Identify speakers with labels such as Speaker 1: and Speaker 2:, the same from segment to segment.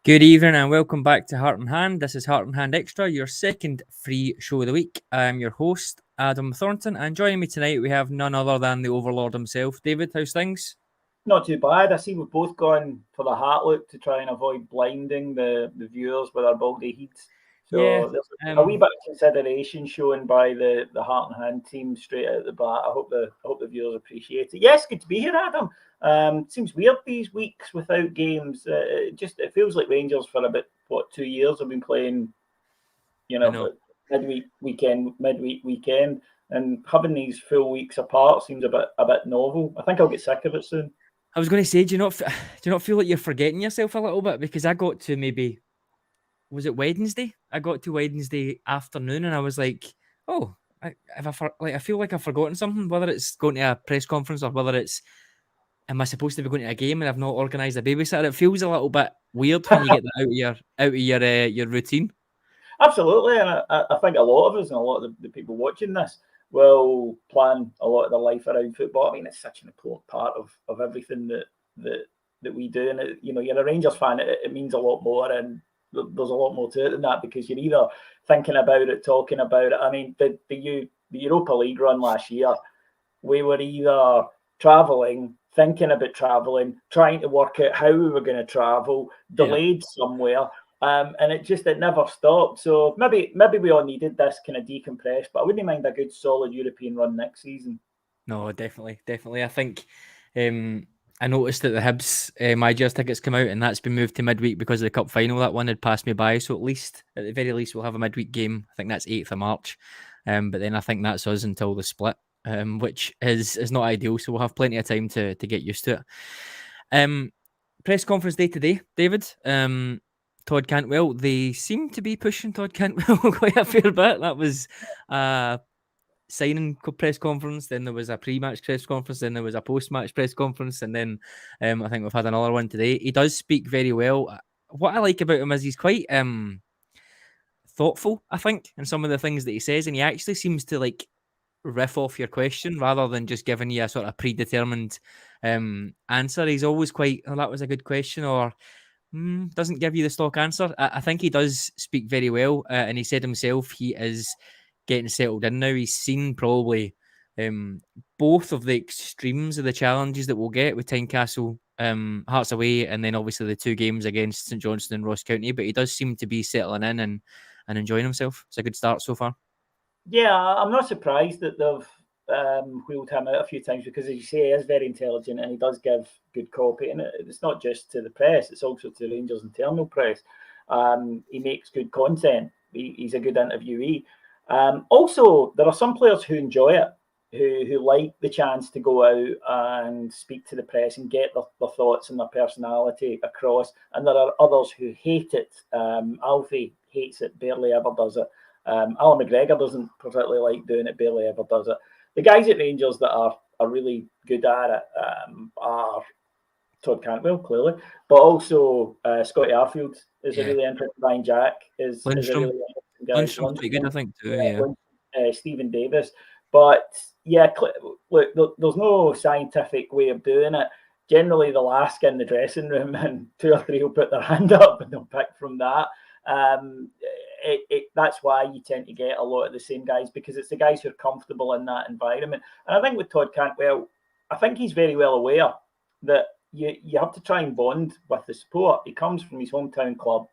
Speaker 1: Good evening and welcome back to Heart and Hand. This is Heart and Hand Extra, your second free show of the week. I am your host, Adam Thornton, and joining me tonight we have none other than the Overlord himself. David, how's things?
Speaker 2: Not too bad. I see we've both gone for the hat look to try and avoid blinding the viewers with our baldy heats.
Speaker 1: Yeah,
Speaker 2: So there's a wee bit of consideration shown by the Heart and Hand team straight out the bat. I hope the viewers appreciate it. Yes, good to be here, Adam. Seems weird these weeks without games. It feels like Rangers for about 2 years have been playing,
Speaker 1: I know.
Speaker 2: midweek weekend, and having these full weeks apart seems a bit novel. I think I'll get sick of it soon.
Speaker 1: I was going to say, do you not feel like you're forgetting yourself a little bit? Because I got to maybe, was it Wednesday? I got to Wednesday afternoon and I was like, oh, I feel like I've forgotten something, whether it's going to a press conference or whether it's am I supposed to be going to a game and I've not organised a babysitter? It feels a little bit weird when you get that out of your routine.
Speaker 2: Absolutely, and I think a lot of us and a lot of the people watching this will plan a lot of their life around football. I mean, it's such an important part of everything that we do. And you're a Rangers fan, it means a lot more, and there's a lot more to it than that because you're either thinking about it, talking about it. I mean, the Europa League run last year, we were either travelling, thinking about travelling, trying to work out how we were going to travel, delayed somewhere. And it never stopped. So maybe we all needed this kind of decompress, but I wouldn't mind a good solid European run next season.
Speaker 1: No, definitely. I think I noticed that the Hibs my Jazz tickets come out and that's been moved to midweek because of the cup final. That one had passed me by, so at the very least, we'll have a midweek game. I think that's 8th of March, but then I think that's us until the split, which is not ideal. So we'll have plenty of time to get used to it. Press conference day today, David. Todd Cantwell, they seem to be pushing Todd Cantwell quite a fair bit. That was signing press conference, then there was a pre-match press conference, then there was a post-match press conference, and then I think we've had another one today. He does speak very well. What I like about him is he's quite thoughtful, I think, in some of the things that he says, and he actually seems to like riff off your question rather than just giving you a sort of predetermined answer. He's always quite, oh, that was a good question, or doesn't give you the stock answer. I think he does speak very well, and he said himself he is getting settled in now. He's seen probably both of the extremes of the challenges that we'll get with Tynecastle, Hearts away, and then obviously the 2 games against St Johnstone and Ross County. But he does seem to be settling in and enjoying himself. It's a good start so far.
Speaker 2: Yeah, I'm not surprised that they've wheeled him out a few times because, as you say, he is very intelligent and he does give good copy. And it's not just to the press; it's also to Rangers' internal press. He makes good content. He's a good interviewee. Also, there are some players who enjoy it, who like the chance to go out and speak to the press and get their thoughts and their personality across. And there are others who hate it. Alfie hates it, barely ever does it. Alan McGregor doesn't particularly like doing it, barely ever does it. The guys at Rangers that are really good at it are Todd Cantwell, clearly, but also Scotty Arfield is a really interesting. Ryan Jack is a really interesting guy.
Speaker 1: Lindstrom's pretty good, I think, too.
Speaker 2: Stephen Davis. But yeah, look, there's no scientific way of doing it. Generally, they'll ask in the dressing room and 2 or 3 will put their hand up and they'll pick from that. That's why you tend to get a lot of the same guys because it's the guys who are comfortable in that environment. And I think with Todd Cantwell, I think he's very well aware that you have to try and bond with the support. He comes from his hometown club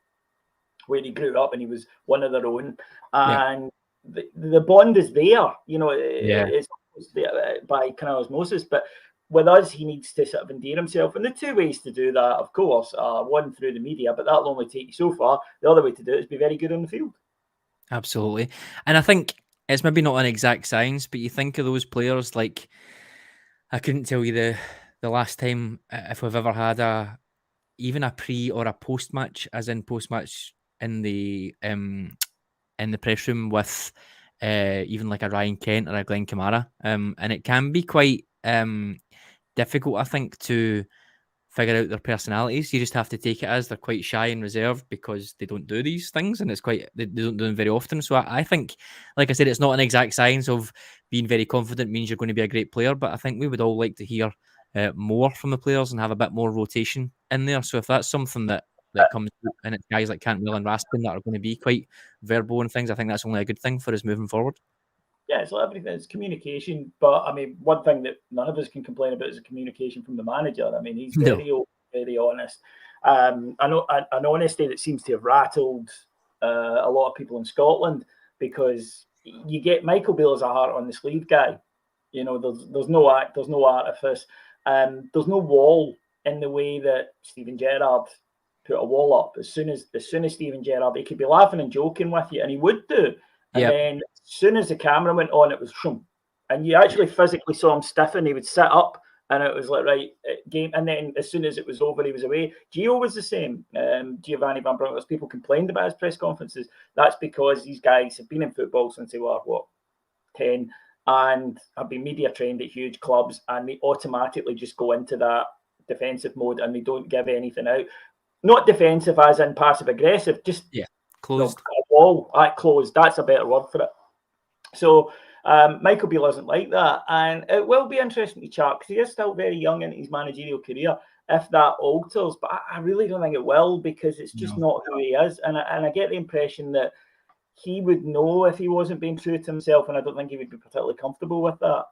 Speaker 2: where he grew up and he was one of their own. And the bond is there, it's by kind of osmosis. But with us, he needs to sort of endear himself. And the 2 ways to do that, of course, are one through the media, but that'll only take you so far. The other way to do it is be very good on the field.
Speaker 1: Absolutely. And I think it's maybe not an exact science, but you think of those players like, I couldn't tell you the last time if we've ever had even a pre or a post match, as in post match in the press room with even like a Ryan Kent or a Glenn Kamara, and it can be quite difficult, I think, to figure out their personalities. You just have to take it as they're quite shy and reserved because they don't do these things, and they don't do them very often. So I think, like I said, it's not an exact science of being very confident means you're going to be a great player, but I think we would all like to hear more from the players and have a bit more rotation in there. So if that's something that that comes out, and it's guys like Cantwell and Raspin that are going to be quite verbal and things. I think that's only a good thing for us moving forward.
Speaker 2: Yeah, it's like everything. It's communication. But I mean, one thing that none of us can complain about is the communication from the manager. I mean, he's
Speaker 1: No.
Speaker 2: very honest. I know an honesty that seems to have rattled a lot of people in Scotland, because you get Michael Beale as a heart on the sleeve guy. You know, there's no act, there's no artifice, there's no wall in the way that Steven Gerrard put a wall up. As soon as Steven Gerrard, he could be laughing and joking with you, and he would do. And then as soon as the camera went on, it was shum. And you actually physically saw him stiffen. He would sit up, and it was like, right, game. And then as soon as it was over, he was away. Gio was the same. Giovanni Van Bronckhorst, people complained about his press conferences. That's because these guys have been in football since they were, 10, and have been media trained at huge clubs, and they automatically just go into that defensive mode, and they don't give anything out. Not defensive as in passive aggressive, just
Speaker 1: closed.
Speaker 2: Wall, closed. That's a better word for it. So Michael Beale isn't like that, and it will be interesting to chat, because he is still very young in his managerial career, if that alters. But I really don't think it will, because it's just not who he is, and I get the impression that he would know if he wasn't being true to himself, and I don't think he would be particularly comfortable with that.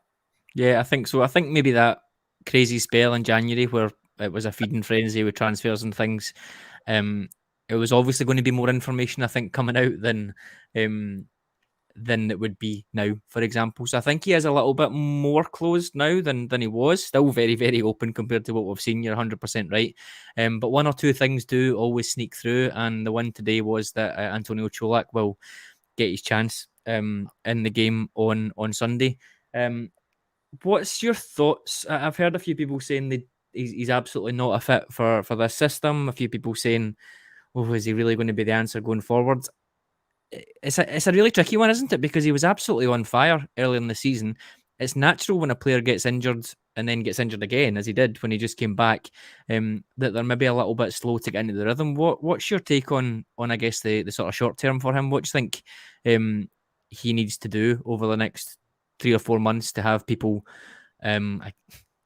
Speaker 1: Yeah, I think so. I think maybe that crazy spell in January where it was a feeding frenzy with transfers and things, it was obviously going to be more information, I think, coming out than it would be now, for example. So I think he is a little bit more closed now than he was. Still very, very open compared to what we've seen. You're 100% right. But one or two things do always sneak through, and the one today was that Antonio Cholak will get his chance in the game on Sunday. What's your thoughts? I've heard a few people saying that he's absolutely not a fit for this system. A few people saying, "Oh, is he really going to be the answer going forward?" It's a really tricky one, isn't it? Because he was absolutely on fire early in the season. It's natural when a player gets injured and then gets injured again, as he did when he just came back, that they're maybe a little bit slow to get into the rhythm. What's your take on I guess the sort of short term for him? What do you think he needs to do over the next 3 or 4 months to have people not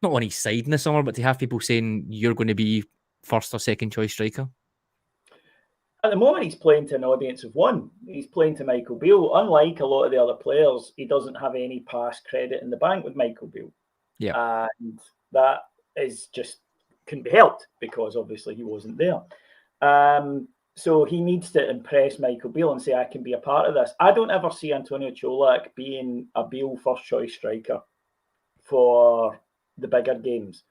Speaker 1: on his side in the summer, but to have people saying you're going to be first or second choice striker?
Speaker 2: At the moment, he's playing to an audience of one. He's playing to Michael Beale. Unlike a lot of the other players, he doesn't have any past credit in the bank with Michael Beale.
Speaker 1: Yeah.
Speaker 2: And that is just couldn't be helped, because obviously he wasn't there. So he needs to impress Michael Beale and say, I can be a part of this. I don't ever see Antonio Cholak being a Beale first choice striker for the bigger games.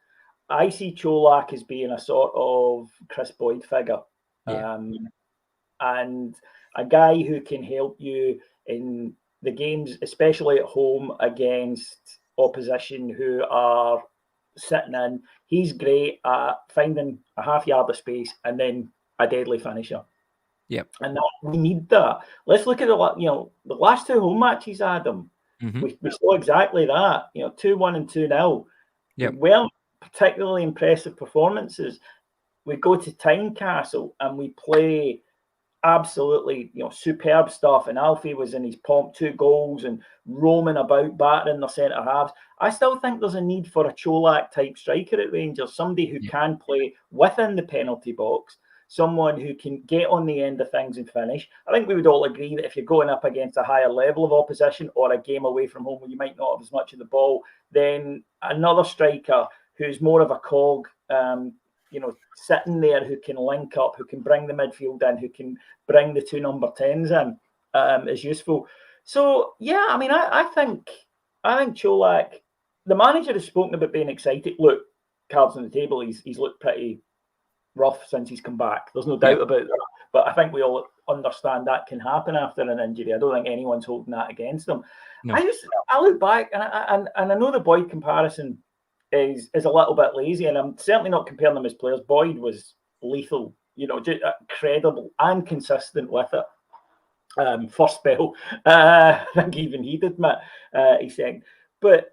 Speaker 2: I see Cholak as being a sort of Chris Boyd figure. And a guy who can help you in the games, especially at home against opposition who are sitting in. He's great at finding a half yard of space and then a deadly finisher.
Speaker 1: Yep.
Speaker 2: And we need that. Let's look at the last two home matches, Adam. We saw exactly that. 2-1 and 2-0.
Speaker 1: Yep.
Speaker 2: Weren't particularly impressive performances. We go to Tynecastle and we play absolutely, superb stuff. And Alfie was in his pomp, 2 goals and roaming about, battering their centre halves. I still think there's a need for a Cholak type striker at Rangers, somebody who can play within the penalty box, someone who can get on the end of things and finish. I think we would all agree that if you're going up against a higher level of opposition or a game away from home where you might not have as much of the ball, then another striker who's more of a cog, sitting there, who can link up, who can bring the midfield in, who can bring the 2 number 10s in, is useful. So, yeah, I mean, I think Cholak, the manager has spoken about being excited. Look, cards on the table, he's looked pretty rough since he's come back. There's no doubt about that. But I think we all understand that can happen after an injury. I don't think anyone's holding that against him. No. I look back, and I know the Boyd comparison is a little bit lazy, and I'm certainly not comparing them as players. Boyd was lethal, just credible and consistent with it. First spell, I think even he did admit he's saying. But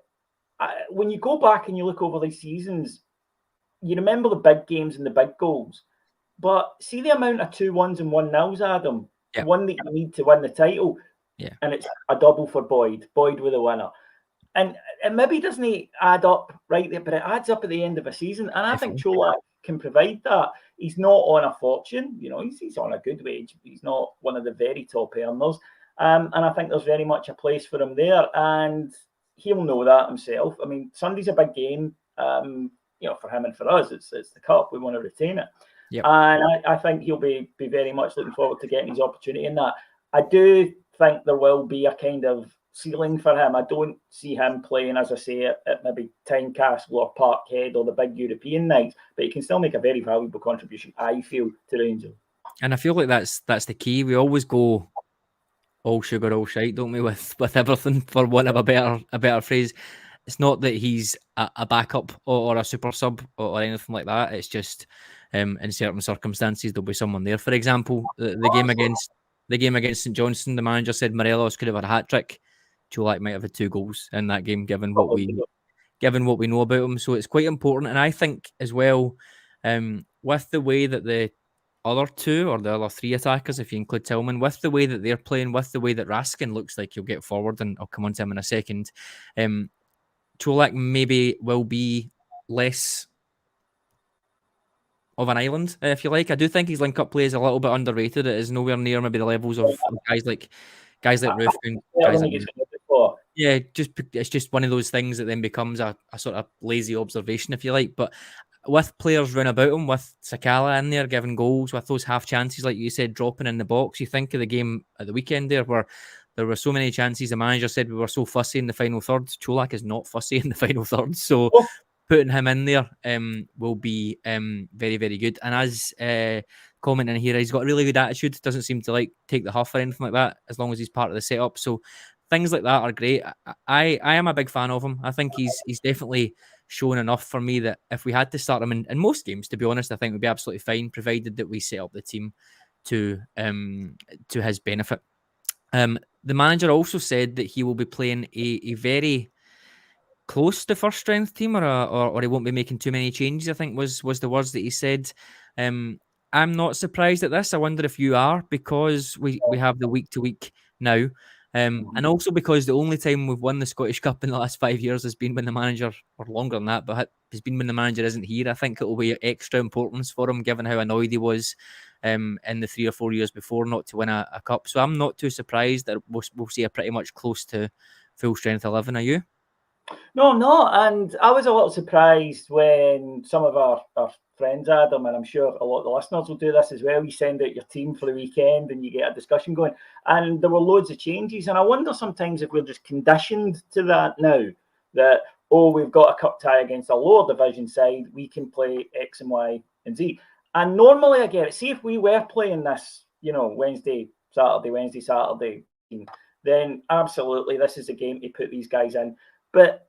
Speaker 2: when you go back and you look over these seasons, you remember the big games and the big goals. But see the amount of 2-1s and 1-0s, Adam.
Speaker 1: Yep.
Speaker 2: One that you need to win the title.
Speaker 1: Yeah.
Speaker 2: And it's a double for Boyd. Boyd with a winner. And it maybe doesn't add up right there, but it adds up at the end of a season. And I think Cholak can provide that. He's not on a fortune. He's on a good wage. He's not one of the very top earners. And I think there's very much a place for him there. And he'll know that himself. I mean, Sunday's a big game. For him and for us, it's the cup. We want to retain it.
Speaker 1: Yep.
Speaker 2: And I think he'll be very much looking forward to getting his opportunity in that. I do think there will be a kind of ceiling for him. I don't see him playing, as I say, at maybe Tynecastle or Parkhead or the big European nights, but he can still make a very valuable contribution, I feel, to Rangers.
Speaker 1: And I feel like that's the key. We always go all sugar, all shite, don't we, with everything, for want of a better phrase. It's not that he's a backup or a super sub or anything like that. It's just in certain circumstances there'll be someone there. For example, the game against St Johnstone, the manager said Morelos could have had a hat trick. Čolak might have had 2 goals in that game, given what we know about him. So it's quite important, and I think as well, with the way that the other 2 or the other 3 attackers, if you include Tillman, with the way that they're playing, with the way that Raskin looks like he'll get forward, and I'll come on to him in a second. Čolak maybe will be less of an island, if you like. I do think his link-up play is a little bit underrated. It is nowhere near maybe the levels of guys like Rufkin. Yeah, it's just one of those things that then becomes a sort of lazy observation, if you like. But with players round about him, with Sakala in there giving goals, with those half chances, like you said, dropping in the box, you think of the game at the weekend there where there were so many chances. The manager said we were so fussy in the final third. Čolak is not fussy in the final third. So putting him in there will be very, very good. And as commenting here, he's got a really good attitude. Doesn't seem to take the huff or anything like that, as long as he's part of the setup. So things like that are great. I am a big fan of him. I think he's definitely shown enough for me that if we had to start him in most games, to be honest, I think we'd be absolutely fine, provided that we set up the team to his benefit. The manager also said that he will be playing a very close to first strength team, or he won't be making too many changes, I think was the words that he said. I'm not surprised at this. I wonder if you are, because we have the week to week now. And also because the only time we've won the Scottish Cup in the last 5 years has been when the manager, or longer than that, but has been when the manager isn't here. I think it will be extra importance for him, given how annoyed he was in the 3 or 4 years before not to win a cup. So I'm not too surprised that we'll see a pretty much close to full strength 11. Are you?
Speaker 2: No, I'm not. And I was a little surprised when some of our friends, Adam, and I'm sure a lot of the listeners will do this as well. You send out your team for the weekend and you get a discussion going. And there were loads of changes. And I wonder sometimes if we're just conditioned to that now, that, we've got a cup tie against a lower division side, we can play X and Y and Z. And normally I get it. See, if we were playing this, Wednesday, Saturday, then absolutely this is a game to put these guys in. But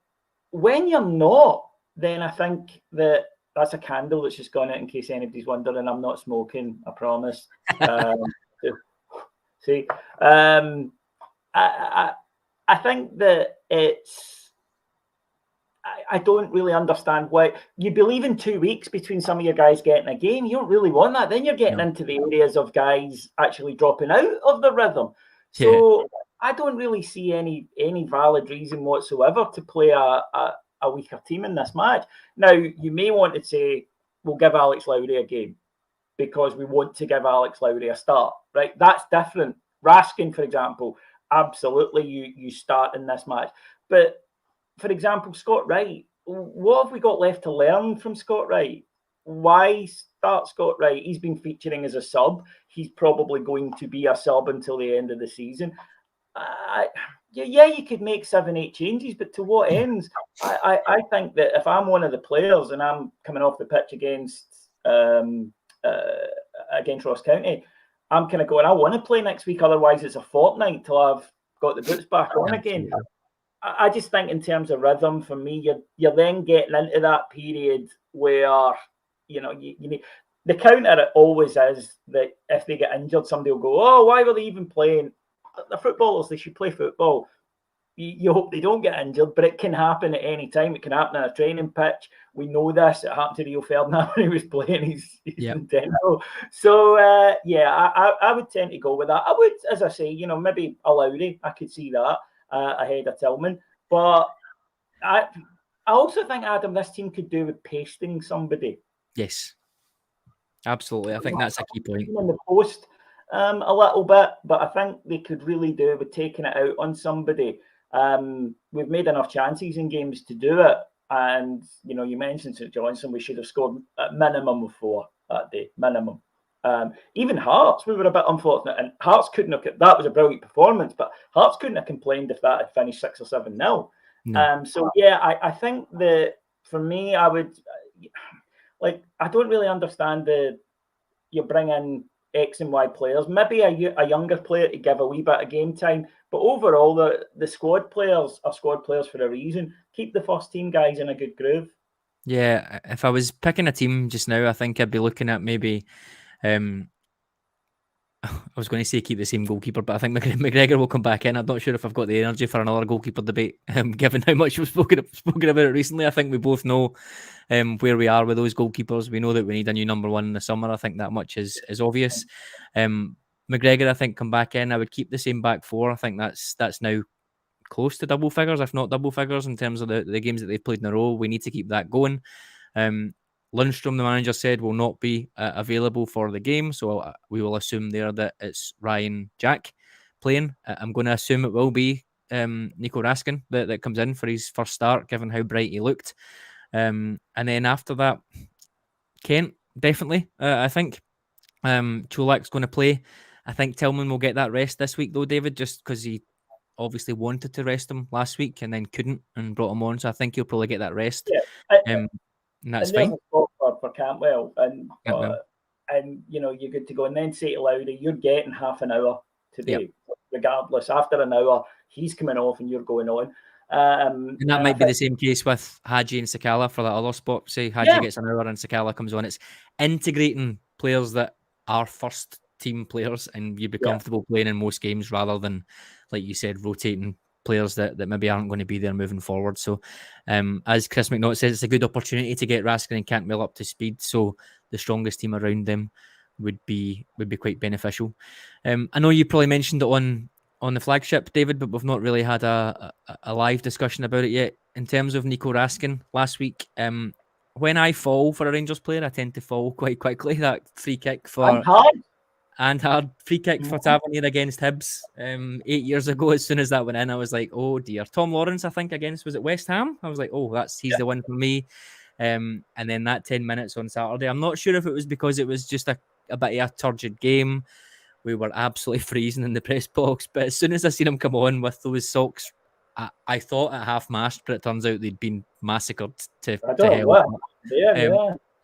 Speaker 2: when you're not, then I think that's a candle that's just gone out, in case anybody's wondering. I'm not smoking, I promise. See, I think that I don't really understand why you believe in 2 weeks between some of your guys getting a game. You don't really want that. Then you're getting into the areas of guys actually dropping out of the rhythm. So I don't really see any valid reason whatsoever to play a weaker team in this match. Now, you may want to say, we'll give Alex Lowry a game because we want to give Alex Lowry a start, right? That's different. Raskin, for example, absolutely you start in this match. But, for example, Scott Wright, what have we got left to learn from Scott Wright? Why start Scott Wright? He's been featuring as a sub. He's probably going to be a sub until the end of the season. You could make 7-8 changes, but to what ends? I think that if I'm one of the players and I'm coming off the pitch against Ross County, I'm kind of going, I want to play next week, otherwise it's a fortnight till I've got the boots back on again. I just think in terms of rhythm, for me, you're then getting into that period where you need the counter. It always is that if they get injured, somebody will go, "Oh, why were they even playing?" The footballers, they should play football. You hope they don't get injured, but it can happen at any time. It can happen on a training pitch. We know this. It happened to Rio Ferdinand when he was playing his Nintendo. So, I would tend to go with that. I would, as I say, maybe a Lowry. I could see that ahead of Tillman. But I also think, Adam, this team could do with pasting somebody.
Speaker 1: Yes. Absolutely. I think that's a key point.
Speaker 2: In the post a little bit, but I think they could really do with taking it out on somebody. We've made enough chances in games to do it. And, you mentioned St Johnstone, we should have scored a minimum of 4 that day, minimum. Even Hearts, we were a bit unfortunate, and Hearts couldn't have, that was a brilliant performance, but Hearts couldn't have complained if that had finished 6 or 7-0.
Speaker 1: No.
Speaker 2: So, yeah, I think that for me, I would, I don't really understand you bring in X and Y players, maybe a younger player to give a wee bit of game time. But overall, the squad players are squad players for a reason. Keep the first team guys in a good groove.
Speaker 1: Yeah, if I was picking a team just now, I think I'd be looking at maybe I was going to say keep the same goalkeeper, but I think McGregor will come back in. I'm not sure if I've got the energy for another goalkeeper debate, given how much we've spoken about it recently. I think we both know where we are with those goalkeepers. We know that we need a new number one in the summer. I think that much is obvious. McGregor, I think, come back in. I would keep the same back four. I think that's now close to double figures, if not double figures, in terms of the games that they've played in a row. We need to keep that going. Lundstrom, the manager, said will not be available for the game, so we will assume there that it's Ryan Jack playing. I'm going to assume it will be Nico Raskin that comes in for his first start, given how bright he looked. And then after that, Kent, definitely, I think. Cholak's going to play. I think Tillman will get that rest this week, though, David, just because he obviously wanted to rest him last week and then couldn't and brought him on. So I think he'll probably get that rest.
Speaker 2: Yeah.
Speaker 1: And that's
Speaker 2: and there's
Speaker 1: fine.
Speaker 2: a spot for Cantwell,
Speaker 1: Cantwell.
Speaker 2: and you're good to go. And then say to Lowry, you're getting half an hour today,
Speaker 1: Yep.
Speaker 2: regardless. After an hour, he's coming off and you're going on.
Speaker 1: And that might be the same case with Hadji and Sakala for that other spot. Say Hadji gets an hour and Sakala comes on. It's integrating players that are first team players and you'd be comfortable playing in most games rather than, like you said, rotating players that maybe aren't going to be there moving forward. So as Chris McNaught says, it's a good opportunity to get Raskin and Cantwell up to speed. So the strongest team around them would be quite beneficial. I know you probably mentioned it on the flagship, David, but we've not really had a live discussion about it yet. In terms of Nico Raskin last week, when I fall for a Rangers player, I tend to fall quite quickly. That free kick for hard free kick for Tavernier against Hibs 8 years ago. As soon as that went in, I was like, oh dear. Tom Lawrence, I think, was it West Ham? I was like, oh, he's the one for me. And then that 10 minutes on Saturday, I'm not sure if it was because it was just a bit of a turgid game. We were absolutely freezing in the press box. But as soon as I seen him come on with those socks, I thought at half-mast, but it turns out they'd been massacred to hell.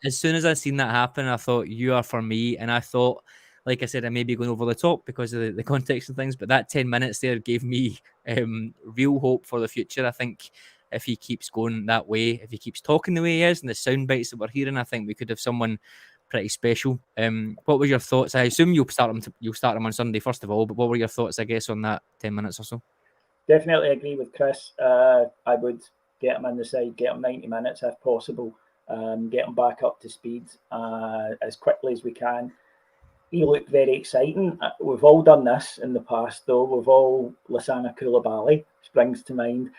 Speaker 1: As soon as I seen that happen, I thought, you are for me. And I thought, like I said, I may be going over the top because of the context and things, but that 10 minutes there gave me real hope for the future. I think if he keeps going that way, if he keeps talking the way he is and the sound bites that we're hearing, I think we could have someone pretty special. What were your thoughts? I assume you'll start him on Sunday first of all, but what were your thoughts, I guess, on that 10 minutes or so?
Speaker 2: Definitely agree with Chris. I would get him in the side, get him 90 minutes if possible, get him back up to speed as quickly as we can. He looked very exciting. We've all done this in the past, though. We've all, Lassana Koulibaly springs to mind,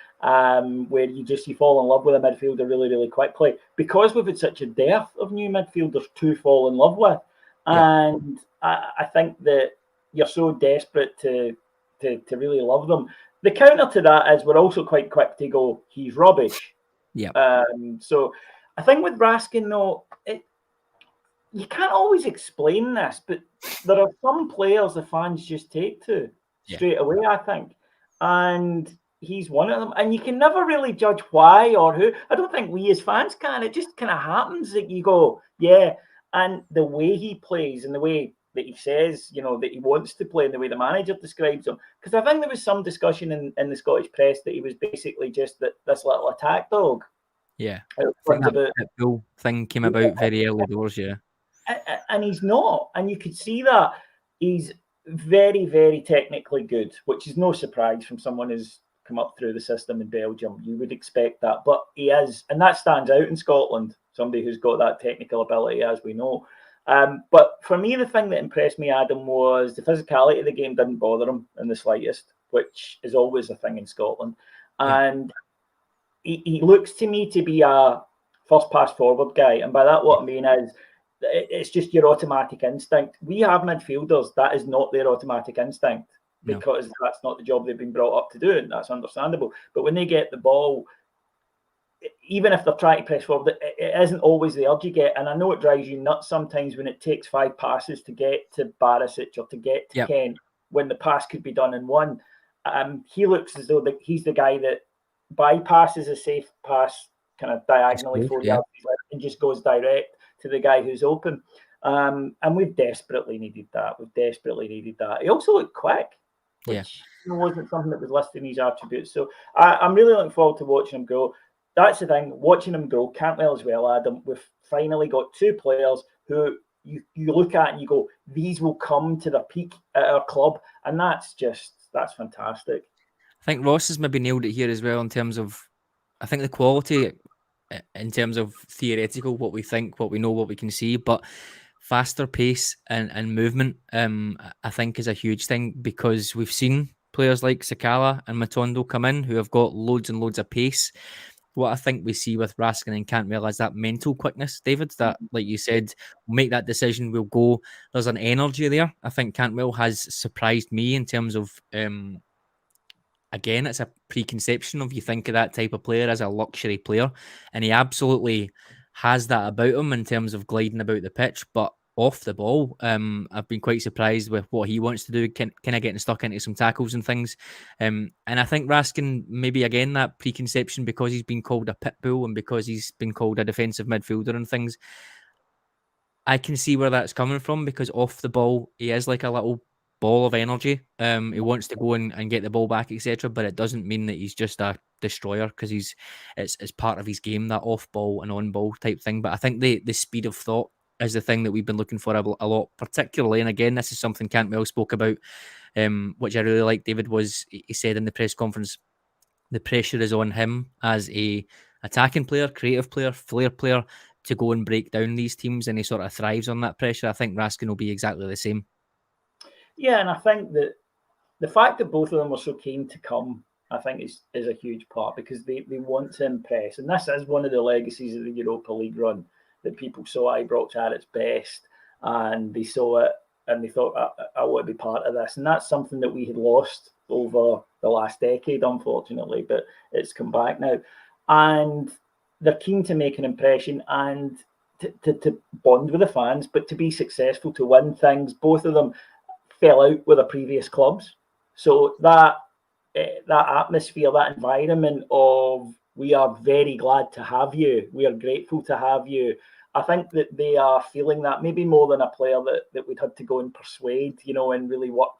Speaker 2: where you fall in love with a midfielder really, really quickly. Because we've had such a dearth of new midfielders to fall in love with. And I think that you're so desperate to really love them. The counter to that is we're also quite quick to go, he's rubbish. So I think with Raskin, though, you can't always explain this, but there are some players the fans just take to straight away, I think. And he's one of them. And you can never really judge why or who. I don't think we as fans can. It just kind of happens that you go, yeah. And the way he plays and the way that he says, that he wants to play and the way the manager describes him. Because I think there was some discussion in the Scottish press that he was basically just this little attack dog.
Speaker 1: Yeah. That Pitbull thing came about very early doors,
Speaker 2: and he's not. And you could see that he's very, very technically good, which is no surprise from someone who's come up through the system in Belgium. You would expect that. But he is, and that stands out in Scotland, somebody who's got that technical ability, as we know. But for me, the thing that impressed me, Adam, was the physicality of the game didn't bother him in the slightest, which is always a thing in Scotland. And he looks to me to be a first pass forward guy. And by that, what I mean is it's just your automatic instinct. We have midfielders, that is not their automatic instinct, because that's not the job they've been brought up to do, and that's understandable. But when they get the ball, even if they're trying to press forward, it isn't always the urge you get. And I know it drives you nuts sometimes when it takes 5 passes to get to Barisic or to get to Kent, when the pass could be done in one. He looks as though he's the guy that bypasses a safe pass kind of diagonally 4 yards and just goes direct to the guy who's open. And we've desperately needed that. He also looked quick, which wasn't something that was listed in his attributes. So I'm really looking forward to watching him grow. That's the thing, watching him grow. Cantwell as well, Adam. We've finally got 2 players who you look at and you go, these will come to the peak at our club. And that's fantastic.
Speaker 1: I think Ross has maybe nailed it here as well in terms of, I think the quality in terms of theoretical, what we think, what we know, what we can see, but faster pace and movement, I think is a huge thing, because we've seen players like Sakala and Matondo come in who have got loads and loads of pace. What I think we see with Raskin and Cantwell is that mental quickness, David, that, like you said, we'll make that decision, we'll go. There's an energy there. I think Cantwell has surprised me in terms of, again, it's a preconception of, you think of that type of player as a luxury player, and he absolutely has that about him in terms of gliding about the pitch. But off the ball, I've been quite surprised with what he wants to do, kind of getting stuck into some tackles and things. And I think Raskin, maybe again, that preconception, because he's been called a pit bull and because he's been called a defensive midfielder and things, I can see where that's coming from, because off the ball, he is like a little ball of energy. He wants to go and get the ball back, etc. But it doesn't mean that he's just a destroyer, because it's part of his game, that off ball and on ball type thing. But I think the speed of thought is the thing that we've been looking for a lot, particularly. And again, this is something Cantwell spoke about, which I really like, David, was he said in the press conference, the pressure is on him as a attacking player, creative player, flair player, to go and break down these teams, and he sort of thrives on that pressure. I think Raskin will be exactly the same.
Speaker 2: Yeah, and I think that the fact that both of them were so keen to come, I think is a huge part, because they want to impress. And this is one of the legacies of the Europa League run, that people saw Ibrox at its best, and they saw it and they thought, I want to be part of this. And that's something that we had lost over the last decade, unfortunately, but it's come back now. And they're keen to make an impression and to bond with the fans, but to be successful, to win things. Both of them fell out with their previous clubs. So that atmosphere, that environment of, we are very glad to have you, we are grateful to have you, I think that they are feeling that, maybe more than a player that we'd had to go and persuade, and really work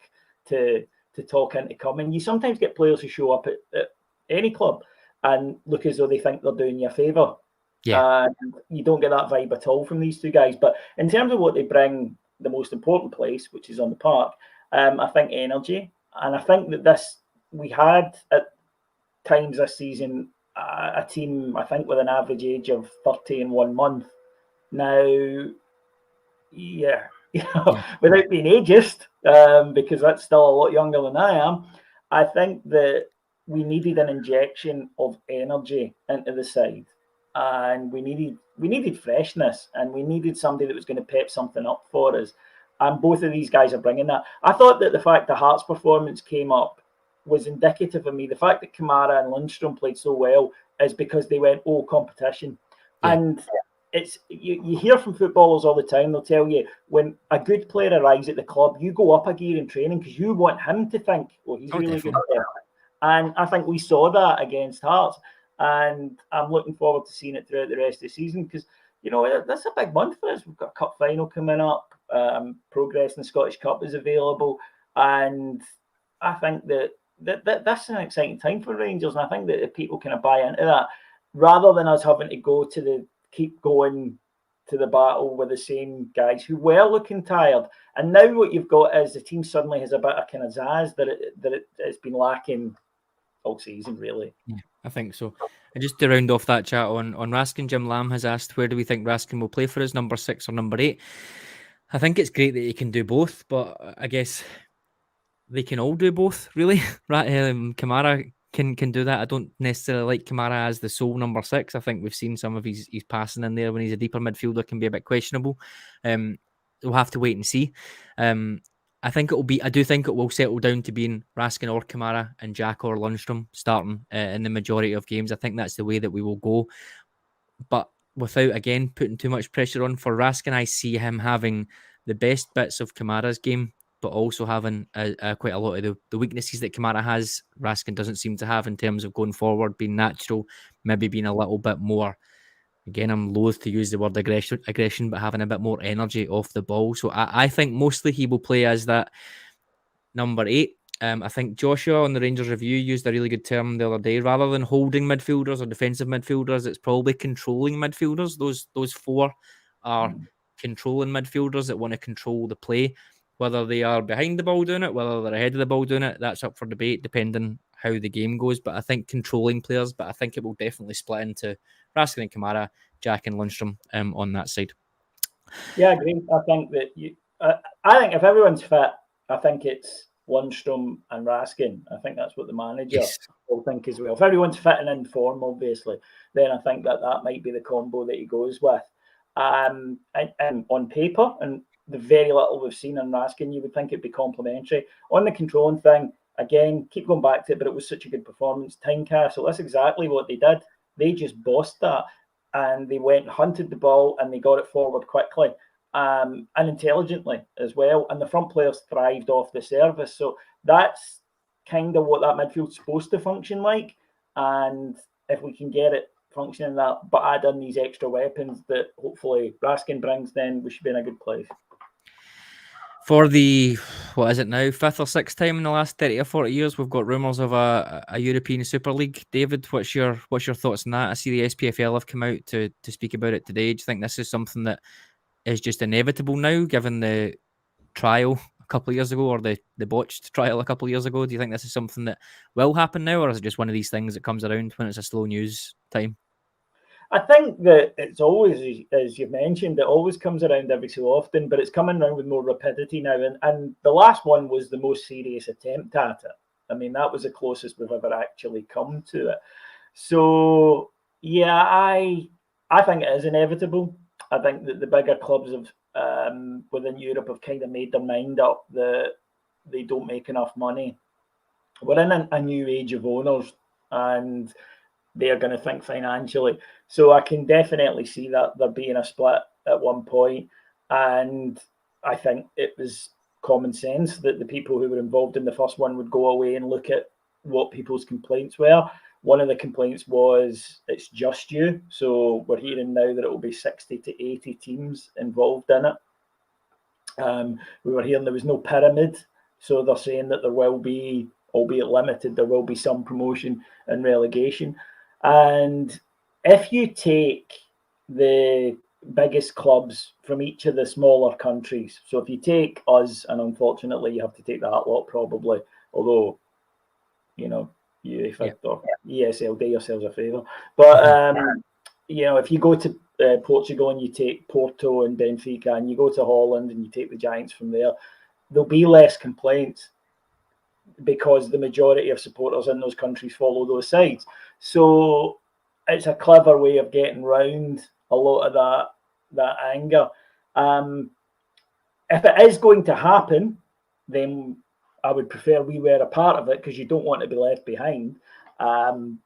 Speaker 2: to talk into coming. You sometimes get players who show up at any club and look as though they think they're doing you a favour.
Speaker 1: Yeah.
Speaker 2: And you don't get that vibe at all from these 2 guys. But in terms of what they bring, the most important place, which is on the park, I think energy. And I think that we had at times this season a team, I think, with an average age of 30 in 1 month. Now, without being ageist, because that's still a lot younger than I am, I think that we needed an injection of energy into the side, and we needed freshness, and we needed somebody that was going to pep something up for us. And both of these guys are bringing that. I thought that the fact the Hearts' performance came up was indicative of me. The fact that Kamara and Lundstrom played so well is because they went, competition. Yeah. And it's you hear from footballers all the time, they'll tell you, when a good player arrives at the club, you go up a gear in training because you want him to think, he's really definitely good. And I think we saw that against Hearts. And I'm looking forward to seeing it throughout the rest of the season, because, that's a big month for us. We've got a cup final coming up. Progress in the Scottish Cup is available. And I think that that's an exciting time for Rangers. And I think that if people kind of buy into that, rather than us having to keep going to the battle with the same guys who were looking tired. And now what you've got is the team suddenly has a bit of kind of zazz that it's been lacking all season, really.
Speaker 1: Yeah, I think so. And just to round off that chat on Raskin, Jim Lamb has asked, where do we think Raskin will play for us, number 6 or number 8? I think it's great that he can do both, but I guess they can all do both, really. Kamara can do that. I don't necessarily like Kamara as the sole number 6. I think we've seen some of his passing in there when he's a deeper midfielder can be a bit questionable. We'll have to wait and see. I do think it will settle down to being Raskin or Kamara and Jack or Lundstrom starting in the majority of games. I think that's the way that we will go. But without, again, putting too much pressure on for Raskin, I see him having the best bits of Kamara's game, but also having quite a lot of the weaknesses that Kamara has, Raskin doesn't seem to have in terms of going forward, being natural, maybe being a little bit more, again, I'm loath to use the word aggression, but having a bit more energy off the ball. So I think mostly he will play as that number 8. I think Joshua on the Rangers Review used a really good term the other day. Rather than holding midfielders or defensive midfielders, it's probably controlling midfielders. Those 4 are controlling midfielders that want to control the play. Whether they are behind the ball doing it, whether they're ahead of the ball doing it, that's up for debate depending how the game goes. But I think controlling players, but I think it will definitely split into Raskin and Kamara, Jack and Lundstrom on that side.
Speaker 2: Yeah, I agree. I think that I think if everyone's fit, I think it's Lundstrom and Raskin. I think that's what the manager will think as well. If everyone's fit and in form, obviously, then I think that might be the combo that he goes with. And on paper, and the very little we've seen on Raskin, you would think it'd be complementary. On the controlling thing, again, keep going back to it, but it was such a good performance. Tynecastle, that's exactly what they did. They just bossed that. And they went and hunted the ball and they got it forward quickly and intelligently as well. And the front players thrived off the service. So that's kind of what that midfield's supposed to function like. And if we can get it functioning that, but add in these extra weapons that hopefully Raskin brings, then we should be in a good place.
Speaker 1: For the, what is it now, 5th or 6th time in the last 30 or 40 years, we've got rumours of a European Super League. David, what's your thoughts on that? I see the SPFL have come out to speak about it today. Do you think this is something that is just inevitable now, given the trial a couple of years ago, or the botched trial a couple of years ago? Do you think this is something that will happen now, or is it just one of these things that comes around when it's a slow news time?
Speaker 2: I think that it's always, as you've mentioned, it always comes around every so often, but it's coming around with more rapidity now. And the last one was the most serious attempt at it. I mean, that was the closest we've ever actually come to it. So, yeah, I think it is inevitable. I think that the bigger clubs within Europe have kind of made their mind up that they don't make enough money. We're in a new age of owners, and they're going to think financially. So I can definitely see that there being a split at one point. And I think it was common sense that the people who were involved in the first one would go away and look at what people's complaints were. One of the complaints was it's just you. So we're hearing now that it will be 60 to 80 teams involved in it. We were hearing there was no pyramid. So they're saying that there will be, albeit limited, there will be some promotion and relegation. And if you take the biggest clubs from each of the smaller countries, so if you take us, and unfortunately you have to take that lot probably, although, UEFA or ESL, do yourselves a favour. But, if you go to Portugal and you take Porto and Benfica, and you go to Holland and you take the Giants from there, there'll be less complaints because the majority of supporters in those countries follow those sides. So it's a clever way of getting round a lot of that anger. If it is going to happen, then I would prefer we were a part of it, because you don't want to be left behind,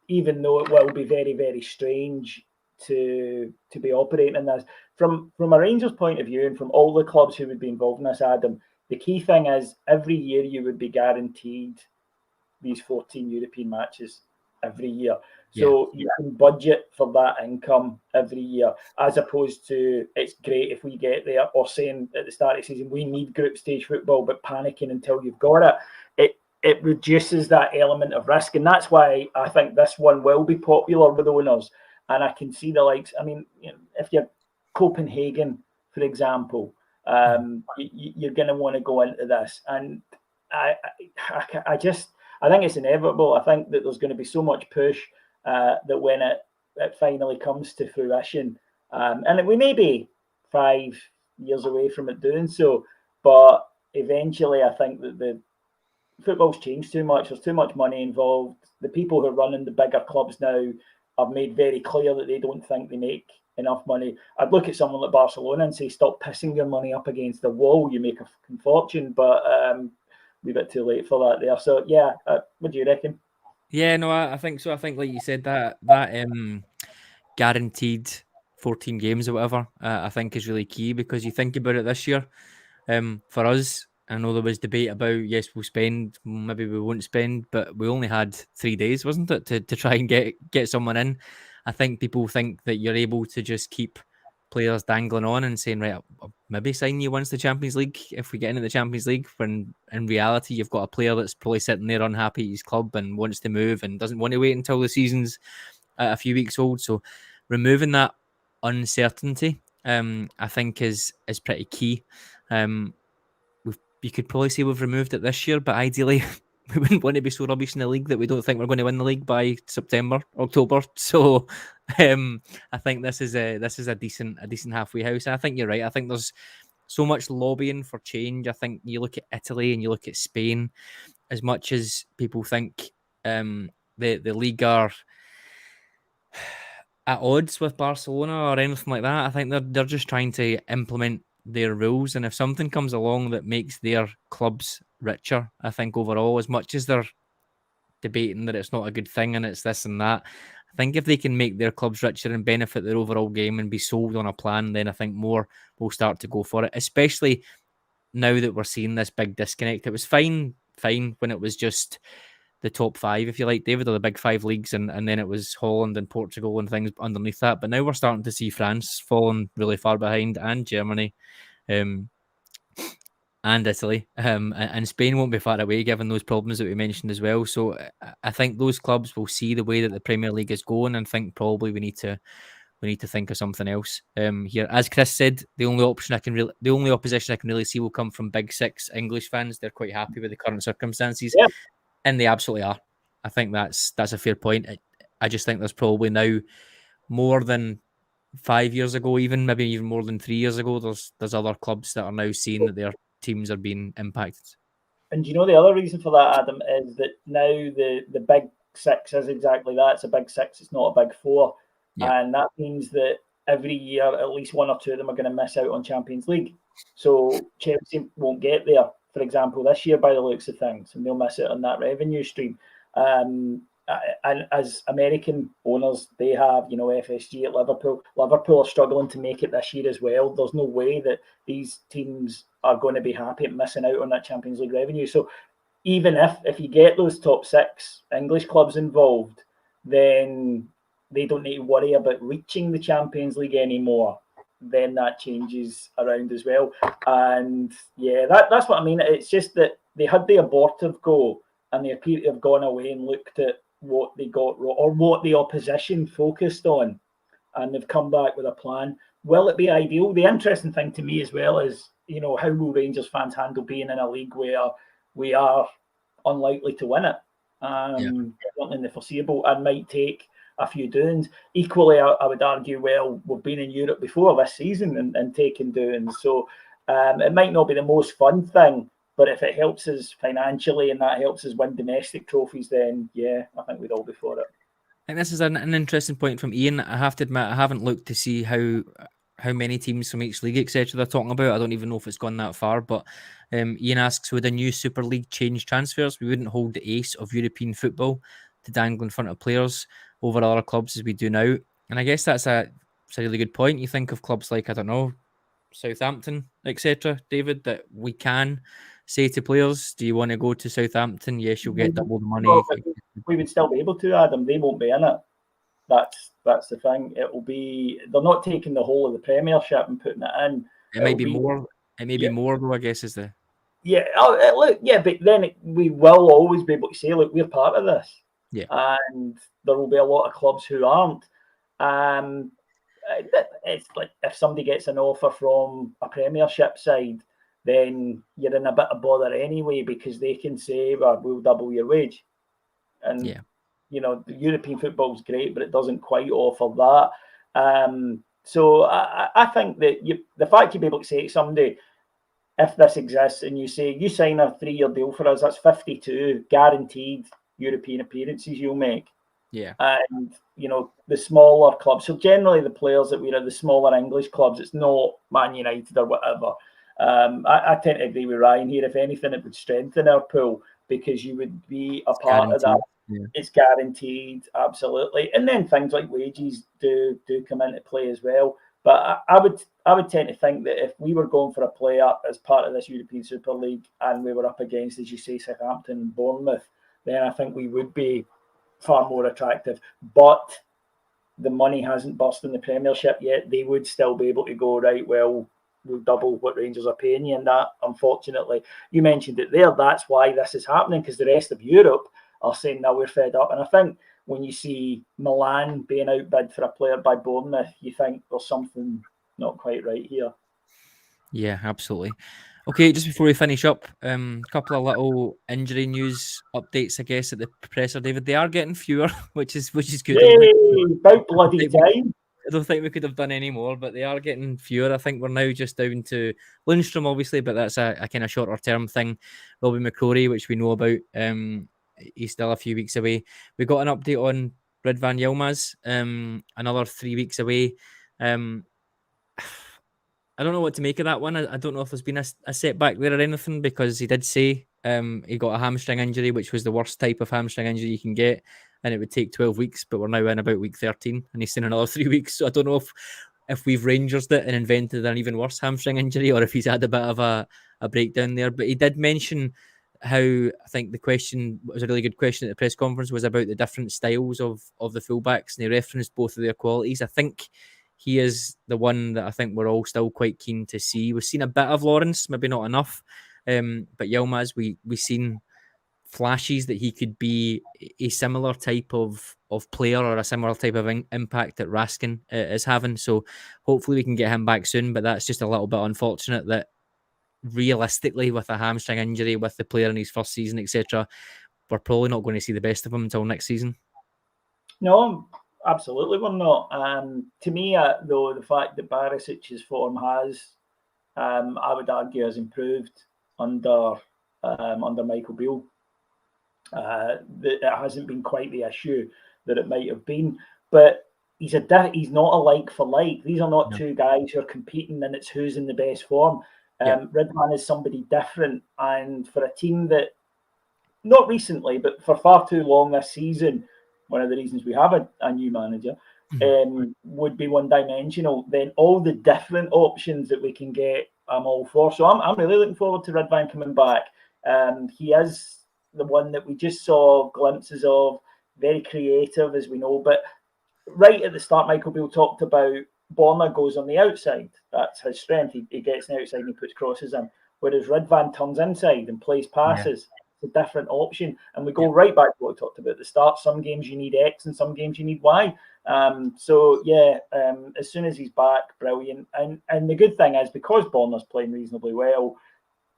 Speaker 2: even though it will be very, very strange to be operating in this. From a Rangers point of view, and from all the clubs who would be involved in this, Adam, the key thing is every year you would be guaranteed these 14 European matches every year. So you can budget for that income every year, as opposed to it's great if we get there, or saying at the start of the season, we need group stage football, but panicking until you've got it. It reduces that element of risk. And that's why I think this one will be popular with owners. And I can see the likes, I mean, if you're Copenhagen, for example, you're going to want to go into this. And I think it's inevitable. I think that there's going to be so much push that when it finally comes to fruition, and we may be 5 years away from it doing so, but eventually I think that football's changed too much. There's too much money involved. The people who are running the bigger clubs now have made very clear that they don't think they make enough money. I'd look at someone like Barcelona and say, stop pissing your money up against the wall. You make a fucking fortune, but we're a bit too late for that there. So, yeah, what do you reckon?
Speaker 1: Yeah, no, I think so. I think, like you said, that guaranteed 14 games or whatever, I think is really key because you think about it this year. For us, I know there was debate about yes, we'll spend, maybe we won't spend, but we only had 3 days, wasn't it, to try and get someone in. I think people think that you're able to just keep players dangling on and saying, right, I'll maybe sign you once the Champions League if we get into the Champions League. When in reality, you've got a player that's probably sitting there unhappy at his club and wants to move and doesn't want to wait until the season's a few weeks old. So removing that uncertainty, I think is pretty key. You could probably say we've removed it this year, but ideally we wouldn't want to be so rubbish in the league that we don't think we're going to win the league by September, October. So I think this is a decent halfway house. And I think you're right. I think there's so much lobbying for change. I think you look at Italy and you look at Spain, as much as people think the league are at odds with Barcelona or anything like that. I think they're just trying to implement their rules, and if something comes along that makes their clubs richer, I think overall, as much as they're debating that it's not a good thing and it's this and that, I think if they can make their clubs richer and benefit their overall game and be sold on a plan, then I think more will start to go for it. Especially now that we're seeing this big disconnect. It was fine when it was just the top five, if you like, David, or the big five leagues, and then it was Holland and Portugal and things underneath that. But now we're starting to see France falling really far behind, and Germany, um, and Italy, and Spain won't be far away given those problems that we mentioned as well. So I think those clubs will see the way that the Premier League is going and think probably we need to think of something else here. As Chris said, the only opposition I can really see will come from Big Six English fans. They're quite happy with the current circumstances.
Speaker 2: Yeah.
Speaker 1: And they absolutely are. I think that's a fair point. I just think there's probably now more than 5 years ago, even maybe even more than 3 years ago. There's other clubs that are now seeing that their teams are being impacted.
Speaker 2: And you know the other reason for that, Adam, is that now the big six is exactly that. It's a big six. It's not a big four, and that means that every year at least one or two of them are going to miss out on Champions League. So Chelsea won't get there, for example, this year by the looks of things, and they'll miss out on that revenue stream. And as American owners, they have, FSG at Liverpool. Liverpool are struggling to make it this year as well. There's no way that these teams are going to be happy at missing out on that Champions League revenue. So even if you get those top six English clubs involved, then they don't need to worry about reaching the Champions League anymore. Then that changes around as well. And yeah, that's what I mean. It's just that they had the abortive go and they appear to have gone away and looked at what they got wrong or what the opposition focused on, and they've come back with a plan. Will it be ideal? The interesting thing to me as well is, how will Rangers fans handle being in a league where we are unlikely to win it? Certainly in the foreseeable, and might take a few doings. Equally, I would argue, well, we've been in Europe before this season and taken doings. So it might not be the most fun thing, but if it helps us financially and that helps us win domestic trophies, then yeah, I think we'd all be for it.
Speaker 1: I think this is an interesting point from Ian. I have to admit, I haven't looked to see how many teams from each league, etc., they're talking about. I don't even know if it's gone that far. But Ian asks, would a new Super League change transfers? We wouldn't hold the ace of European football to dangle in front of players over other clubs as we do now. And I guess that's a really good point. You think of clubs like, I don't know, Southampton, etc., David, that we can say to players, do you want to go to Southampton? Yes, you'll get double the money.
Speaker 2: We would still be able to, Adam. They won't be in it. That's the thing. It will be, they're not taking the whole of the Premiership and putting it in.
Speaker 1: It may be more. It may be more, though, I guess, is the...
Speaker 2: Yeah, look, yeah, but then we will always be able to say, look, we're part of this.
Speaker 1: Yeah.
Speaker 2: And there will be a lot of clubs who aren't. It's like if somebody gets an offer from a Premiership side, then you're in a bit of bother anyway, because they can say, well, we'll double your wage. And, the European football is great, but it doesn't quite offer that. So I think that the fact you'd be able to say to somebody, if this exists and you say you sign a 3-year deal for us, that's 52 guaranteed European appearances you'll make.
Speaker 1: Yeah.
Speaker 2: And the smaller clubs. So generally, the players that we're at the smaller English clubs, it's not Man United or whatever. I tend to agree with Ryan here. If anything, it would strengthen our pool because you would be a
Speaker 1: It's
Speaker 2: part of that.
Speaker 1: guaranteed. Yeah.
Speaker 2: It's guaranteed, absolutely. And then things like wages do come into play as well. But I would tend to think that if we were going for a player as part of this European Super League and we were up against, as you say, Southampton and Bournemouth, then I think we would be far more attractive. But the money hasn't burst in the Premiership yet. They would still be able to go, right, well, we'll double what Rangers are paying you. And that, unfortunately, you mentioned it there. That's why this is happening, because the rest of Europe are saying, now we're fed up. And I think when you see Milan being outbid for a player by Bournemouth, you think there's something not quite right here.
Speaker 1: Yeah, absolutely. Okay, just before we finish up, a couple of little injury news updates, I guess, at the presser, David. They are getting fewer, which is good.
Speaker 2: Yay! About bloody
Speaker 1: think we,
Speaker 2: time.
Speaker 1: I don't think we could have done any more, but they are getting fewer. I think we're now just down to Lundstrom, obviously, but that's a kind of shorter term thing. Robbie McCrory, which we know about, he's still a few weeks away. We got an update on Ridvan Yilmaz, another 3 weeks away. I don't know what to make of that one. I don't know if there's been a setback there or anything, because he did say he got a hamstring injury, which was the worst type of hamstring injury you can get, and it would take 12 weeks, but we're now in about week 13 and he's in another 3 weeks. So I don't know if we've Rangers it and invented an even worse hamstring injury, or if he's had a bit of a breakdown there. But he did mention how, I think the question was a really good question at the press conference, was about the different styles of the fullbacks, and he referenced both of their qualities. I think he is the one that I think we're all still quite keen to see. We've seen a bit of Lawrence, maybe not enough, but Yilmaz, we've seen flashes that he could be a similar type of player, or a similar type of impact that Raskin is having. So hopefully we can get him back soon, but that's just a little bit unfortunate that realistically, with a hamstring injury, with the player in his first season, etc., we're probably not going to see the best of him until next season.
Speaker 2: No, absolutely we're not. To me, though, the fact that Barisic's form has, I would argue, has improved under Michael Beale. It hasn't been quite the issue that it might have been, but he's not a like for like. These are not
Speaker 1: No.
Speaker 2: two guys who are competing, and it's who's in the best form. Ridvan is somebody different, and for a team that, not recently, but for far too long this season, one of the reasons we have a new manager, would be one-dimensional. Then all the different options that we can get, I'm all for. So I'm really looking forward to Ridvan coming back. He is the one that we just saw glimpses of, very creative, as we know. But right at the start, Michael Beale talked about Borna goes on the outside. That's his strength. He gets on the outside and he puts crosses in. Whereas Ridvan turns inside and plays passes. A different option, and we go right back to what we talked about at the start. Some games you need X and some games you need Y. As soon as he's back, brilliant. And the good thing is, because Bonner's playing reasonably well,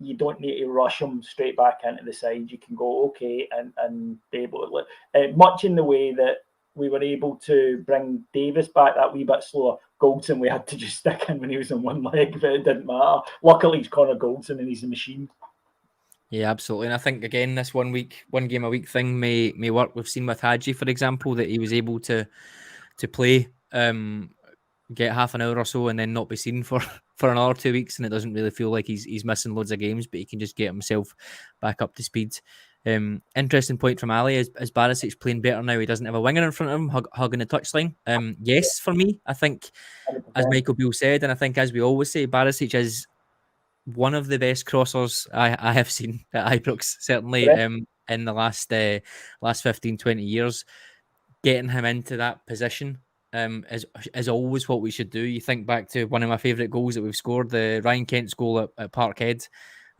Speaker 2: you don't need to rush him straight back into the side. You can go okay and be able to much in the way that we were able to bring Davis back that wee bit slower. Goldson, we had to just stick in when he was on one leg, but it didn't matter. Luckily, he's Connor Goldson and he's a machine.
Speaker 1: Yeah, absolutely. And I think, again, this 1 game a week thing may work. We've seen with Hadji, for example, that he was able to play, get half an hour or so, and then not be seen for another 2 weeks, and it doesn't really feel like he's missing loads of games, but he can just get himself back up to speed. Interesting point from Ali, is Barisic playing better now? He doesn't have a winger in front of him hugging the touchline. Yes, for me, I think,
Speaker 2: 100%.
Speaker 1: as Michael Beale said, and I think as we always say, Barisic is one of the best crossers I have seen at Ibrox, certainly, in the last 15, 20 years. Getting him into that position is always what we should do. You think back to one of my favourite goals that we've scored, the Ryan Kent's goal at Parkhead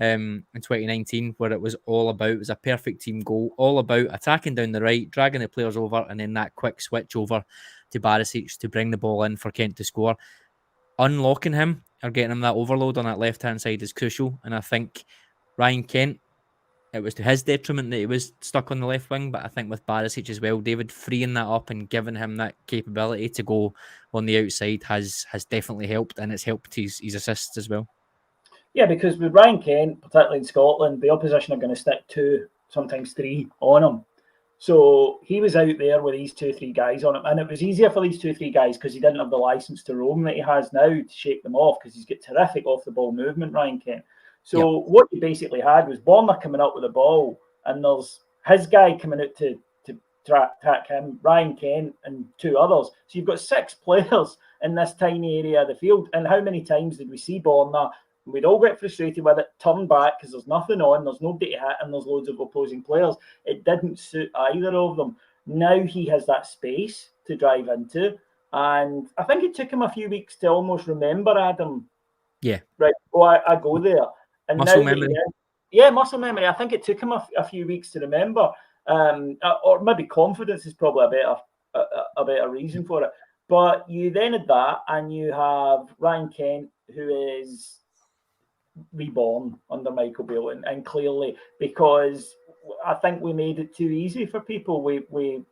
Speaker 1: in 2019, where it was a perfect team goal, all about attacking down the right, dragging the players over, and then that quick switch over to Barisic to bring the ball in for Kent to score. Unlocking him or getting him that overload on that left-hand side is crucial. And I think Ryan Kent, it was to his detriment that he was stuck on the left wing, but I think with Barisic as well, David, freeing that up and giving him that capability to go on the outside has definitely helped, and it's helped his assists as well.
Speaker 2: Yeah, because with Ryan Kent, particularly in Scotland, the opposition are going to stick 2, sometimes 3 on him. So he was out there with these 2, 3 guys on him, and it was easier for these 2, 3 guys because he didn't have the license to roam that he has now to shake them off, because he's got terrific off the ball movement, Ryan Kent.
Speaker 1: Yep.
Speaker 2: So what you basically had was Bonner coming up with the ball, and there's his guy coming out to track him, Ryan Kent, and 2 others. So you've got 6 players in this tiny area of the field. And how many times did we see Bonner? We'd all get frustrated with it, turn back because there's nothing on, there's nobody to hit, and there's loads of opposing players. It didn't suit either of them. Now he has that space to drive into. And I think it took him a few weeks to almost remember Adam.
Speaker 1: Yeah.
Speaker 2: Right. Oh, I go there. And
Speaker 1: muscle
Speaker 2: now
Speaker 1: memory.
Speaker 2: Yeah, muscle memory. I think it took him a few weeks to remember. Or maybe confidence is probably a better reason for it. But you then had that, and you have Ryan Kent, who is reborn under Michael Beale, and clearly, because I think we made it too easy for people. We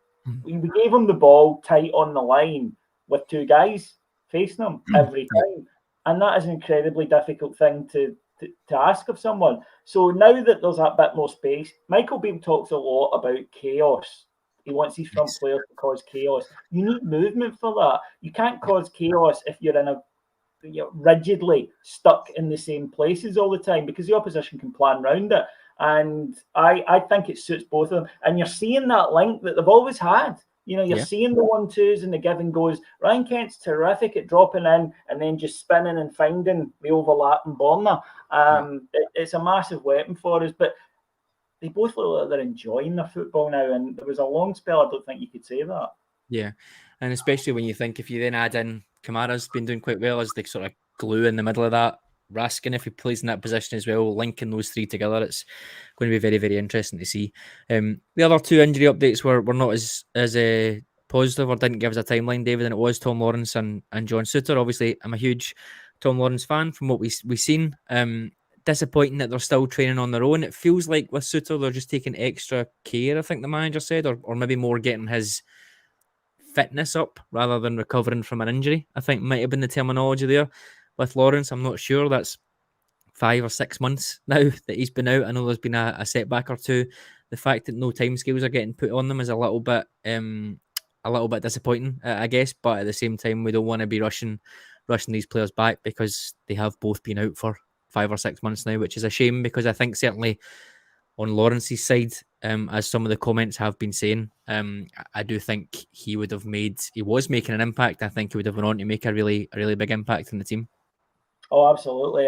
Speaker 2: gave him the ball tight on the line with 2 guys facing him every time, and that is an incredibly difficult thing to ask of someone. So now that there's that bit more space, Michael Beale talks a lot about chaos. He wants these front players to cause chaos. You need movement for that. You can't cause chaos if you're in a rigidly stuck in the same places all the time, because the opposition can plan around it. And I think it suits both of them. And you're seeing that link that they've always had. You're seeing the 1-2s and the give and goes. Ryan Kent's terrific at dropping in and then just spinning and finding the overlapping Bonner. It's a massive weapon for us. But they both look like they're enjoying their football now. And there was a long spell, I don't think you could say that.
Speaker 1: Yeah. And especially when you think, if you then add in Kamara's been doing quite well as the sort of glue in the middle of that, Raskin, if he plays in that position as well, linking those 3 together, it's going to be very, very interesting to see. The other 2 injury updates were not as positive, or didn't give us a timeline, David, and it was Tom Lawrence and John Souttar. Obviously, I'm a huge Tom Lawrence fan from what we've seen. Disappointing that they're still training on their own. It feels like with Souttar, they're just taking extra care, I think the manager said, or maybe more getting his fitness up rather than recovering from an injury, I think might have been the terminology there. With Lawrence, I'm not sure. That's 5 or 6 months now that he's been out. I know there's been a setback or 2. The fact that no timescales are getting put on them is a little bit disappointing, I guess. But at the same time, we don't want to be rushing these players back, because they have both been out for 5 or 6 months now, which is a shame, because I think certainly on Lawrence's side, as some of the comments have been saying, I do think he was making an impact. I think he would have gone on to make a really big impact in the team.
Speaker 2: Oh, absolutely.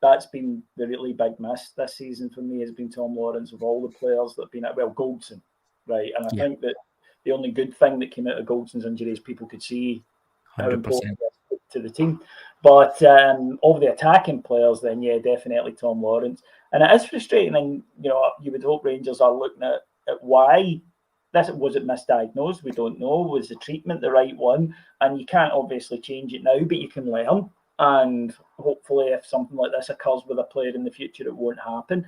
Speaker 2: That's been the really big miss this season for me, has been Tom Lawrence, of all the players that have been at, Goldson, right? And I think that the only good thing that came out of Goldson's injury is people could see 100%. How important it is to the team. But of the attacking players, then definitely Tom Lawrence. And it is frustrating, and you would hope Rangers are looking at why. Was it misdiagnosed? We don't know. Was the treatment the right one? And you can't obviously change it now, but you can learn. And hopefully, if something like this occurs with a player in the future, it won't happen.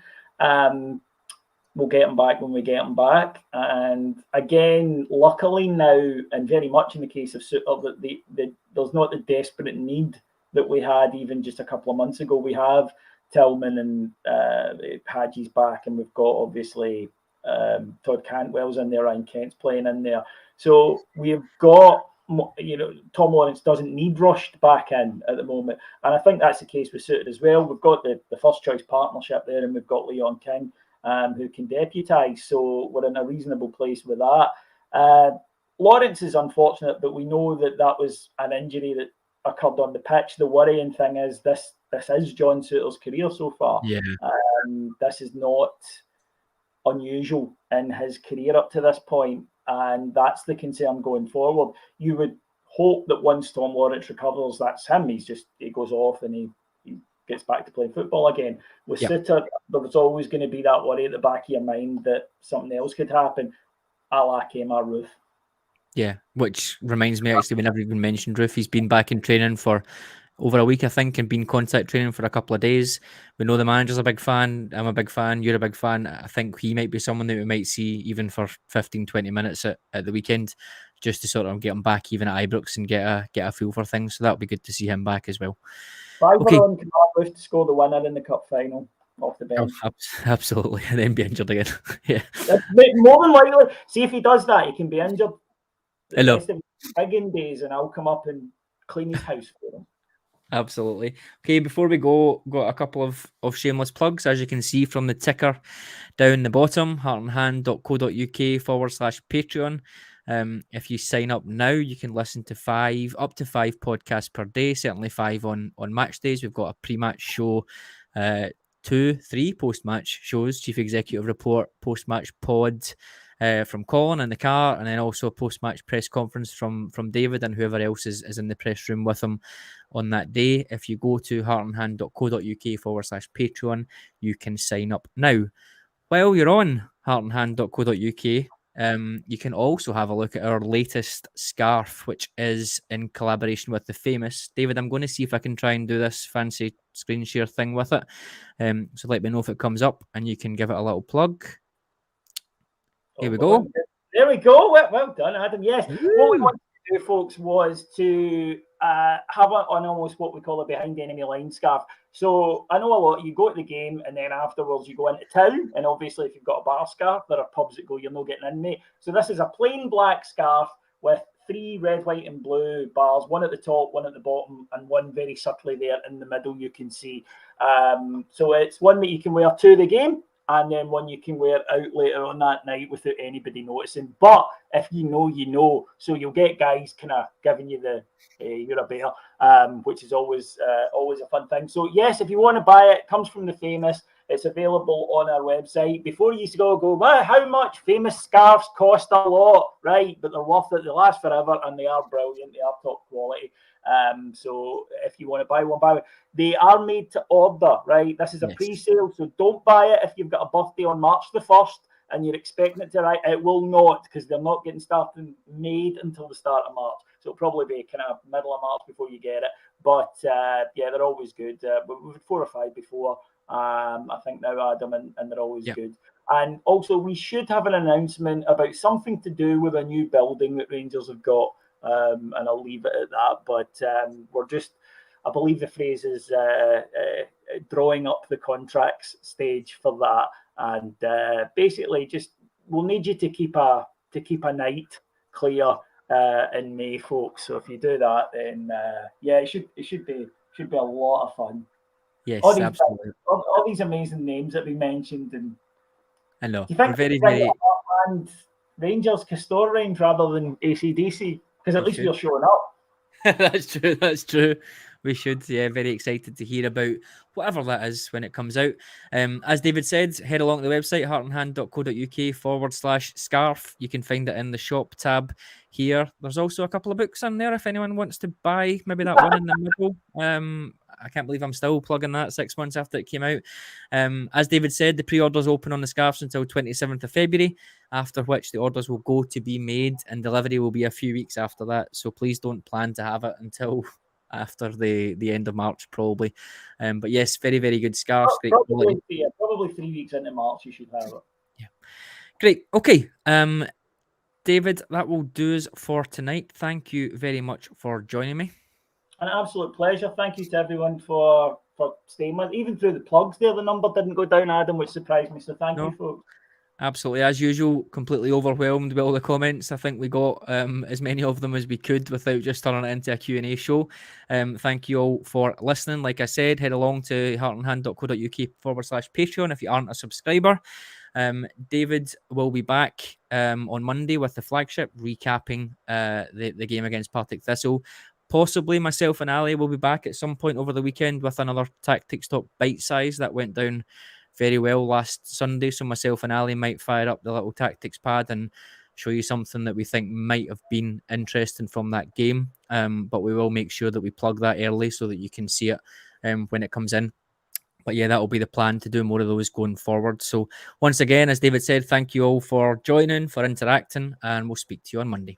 Speaker 2: We'll get him back when we get him back. And again, luckily now, and very much in the case of Souttar, that there's not the desperate need that we had even just a couple of months ago. We have Tillman and Hadji's back, and we've got obviously Todd Cantwell's in there, Ryan Kent's playing in there. So we've got, Tom Lawrence doesn't need rushed back in at the moment. And I think that's the case with Souttar as well. We've got the first choice partnership there, and we've got Leon King, who can deputise. So we're in a reasonable place with that. Lawrence is unfortunate, but we know that was an injury that occurred on the pitch. The worrying thing is this is John Souttar's career so far.
Speaker 1: Yeah.
Speaker 2: This is not unusual in his career up to this point, and that's the concern going forward. You would hope that once Tom Lawrence recovers, that's him. He goes off and he gets back to playing football again. With Souttar, there was always going to be that worry at the back of your mind that something else could happen, a la Kemar Roof.
Speaker 1: Yeah, which reminds me, actually, we never even mentioned Roof. He's been back in training for over a week, I think, and been contact training for a couple of days. We know the manager's a big fan. I'm a big fan. You're a big fan. I think he might be someone that we might see even for 15, 20 minutes at the weekend, just to sort of get him back even at Ibrox and get a feel for things. So that'll be good to see him back as well.
Speaker 2: Fiver
Speaker 1: Okay.
Speaker 2: on Cardiff to score the winner in the cup final off the
Speaker 1: Oh,
Speaker 2: bench.
Speaker 1: absolutely. And then be injured again. Yeah.
Speaker 2: More than likely, see if he does that, he can be injured the
Speaker 1: Hello.
Speaker 2: rest of his frigging days, and I'll come up and clean his house for him.
Speaker 1: Absolutely. Okay, before we go, got a couple of shameless plugs. As you can see from the ticker down the bottom, heartandhand.co.uk/Patreon. If you sign up now, you can listen to up to five podcasts per day, certainly five on match days. We've got a pre-match show, 2, 3 post-match shows, Chief Executive Report, post-match pod, from Colin in the car, and then also a post-match press conference from David and whoever else is in the press room with him on that day. If you go to heartandhand.co.uk/Patreon, you can sign up now. While you're on heartandhand.co.uk, you can also have a look at our latest scarf, which is in collaboration with the famous David. I'm going to see if I can try and do this fancy screen share thing with it. So let me know if it comes up and you can give it a little plug. Here we go.
Speaker 2: There we go. Well done, Adam. Yes. Woo! What we wanted to do, folks, was to have on almost what we call a behind enemy line scarf. So I know a lot. You go to the game and then afterwards you go into town. And obviously, if you've got a bar scarf, there are pubs that go, you're not getting in, mate. So this is a plain black scarf with 3 red, white, and blue bars, one at the top, one at the bottom, and one very subtly there in the middle. You can see. So it's one that you can wear to the game, and then one you can wear out later on that night without anybody noticing. But if you know, you know. So you'll get guys kind of giving you the you're a bear, which is always a fun thing. So yes, if you want to buy it, it comes from the Famous. It's available on our website. Before you used to go, well, how much? Famous scarves cost a lot, right? But they're worth it. They last forever, and they are brilliant. They are top quality. So if you want to buy one. They are made to order, right? This is a pre-sale, so don't buy it if you've got a birthday on March the 1st and you're expecting it to arrive. It will not, because they're not getting started made until the start of March. So it'll probably be kind of middle of March before you get it. But yeah, they're always good. We've had 4 or 5 before, I think now, Adam, and they're always good. And also, we should have an announcement about something to do with a new building that Rangers have got. And I'll leave it at that. But we're just, I believe the phrase is drawing up the contracts stage for that. And basically, just we'll need you to keep a night clear in May, folks. So if you do that, then yeah, it should be a lot of fun.
Speaker 1: Yes, absolutely.
Speaker 2: All these amazing names that we mentioned, and
Speaker 1: I know.
Speaker 2: Do you think
Speaker 1: we're very
Speaker 2: and Rangers Castore range rather than ACDC? Because at least we're showing up.
Speaker 1: That's true. We should, yeah, very excited to hear about whatever that is when it comes out. As David said, head along to the website, heartandhand.co.uk/scarf. You can find it in the shop tab here. There's also a couple of books in there if anyone wants to buy, maybe that one in the middle. I can't believe I'm still plugging that 6 months after it came out. As David said, the pre-orders open on the scarves until 27th of February, after which the orders will go to be made and delivery will be a few weeks after that. So please don't plan to have it until after the end of March, probably. But yes, very, very good scarves. Great
Speaker 2: probably 3 weeks into March, you should have it.
Speaker 1: Yeah. Great. Okay. David, that will do us for tonight. Thank you very much for joining me.
Speaker 2: An absolute pleasure. Thank you to everyone for staying with. Even through the plugs there, the number didn't go down, Adam, which surprised me. So thank you, folks.
Speaker 1: Absolutely, as usual, completely overwhelmed with all the comments. I think we got as many of them as we could without just turning it into a Q&A show. Thank you all for listening. Like I said, head along to heartandhand.co.uk/Patreon if you aren't a subscriber. David will be back on Monday with the flagship, recapping the game against Partick Thistle. Possibly myself and Ali will be back at some point over the weekend with another Tactics Talk bite size that went down very well last Sunday. So myself and Ali might fire up the little tactics pad and show you something that we think might have been interesting from that game. But we will make sure that we plug that early so that you can see it when it comes in. But yeah, that will be the plan, to do more of those going forward. So once again, as David said, thank you all for joining, for interacting, and we'll speak to you on Monday.